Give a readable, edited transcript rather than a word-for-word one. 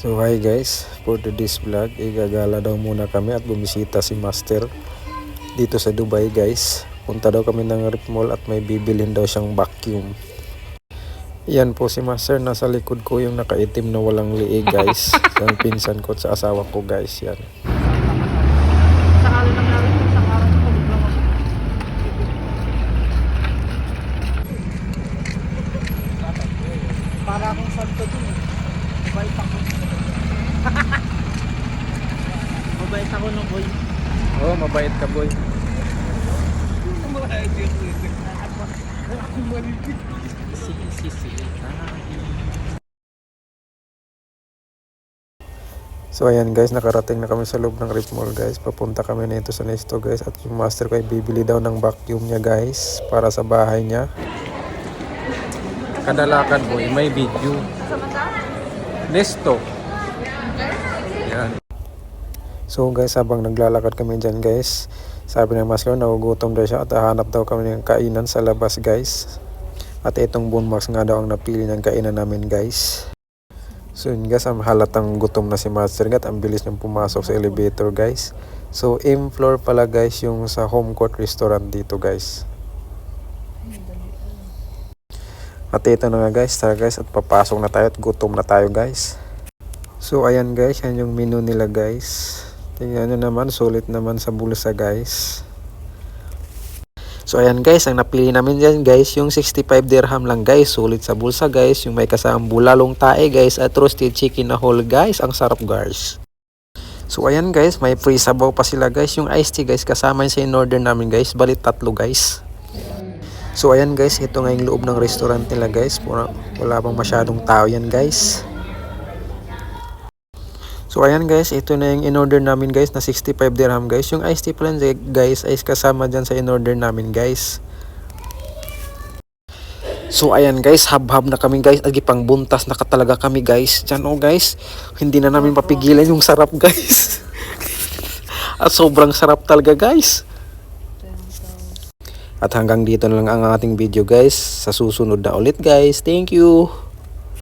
So hi guys, for today's vlog, igagala daw muna kami at bumisita si Master dito sa Dubai guys. Punta daw kami ng Rip Mall at may bibilhin daw siyang vacuum. Yan po si Master, nasa likod ko yung nakaitim na walang liig guys. Ang pinsan ko sa asawa ko guys, yan. Para akong santo dun eh. Mabait ako. Mabait ako no boy. Oh, mabait ka boy. So ayan guys, nakarating na kami sa loob ng Rip Mall guys. Papunta kami nito sa Nesto guys. At yung Master ko ay bibili daw ng vacuum niya guys para sa bahay niya. Kadalakan boy, may video. Nesto. Yan. So guys, habang naglalakad kami dyan guys, sabi ng Master, nagugutom daw siya at hahanap daw kami ng kainan sa labas guys. At itong Bonemax nga daw ang napili ng kainan namin guys. So yun guys, halatang gutom na si Master at ang bilis niyang pumasok sa elevator guys. So M floor pala guys yung sa Home Court Restaurant dito guys. At ito na nga guys, tara guys, at papasok na tayo at gutom na tayo guys. So ayan guys, yan yung menu nila guys. Tingnan nyo naman, sulit naman sa bulsa guys. So ayan guys, ang napili namin dyan guys, yung 65 dirham lang guys, sulit sa bulsa guys. Yung may kasamang bulalong tae guys at roasted chicken na whole guys, ang sarap guys. So ayan guys, may free sabaw pa sila guys. Yung iced tea guys, kasama yun sa in-order namin guys, balit 3 guys. So ayan guys, ito nga yung loob ng restaurant nila guys. Wala pang masyadong tao yan guys. So ayan guys, ito na yung in-order namin guys na 65 dirham guys. Yung iced tea plan guys ay kasama dyan sa in-order namin guys. So ayan guys, hab-hab na kami guys. Agi pang buntas na talaga kami guys. Dyan oh guys, hindi na namin papigilan yung sarap guys. At sobrang sarap talaga guys. At hanggang dito na lang ang ating video guys. Sa susunod na ulit guys. Thank you.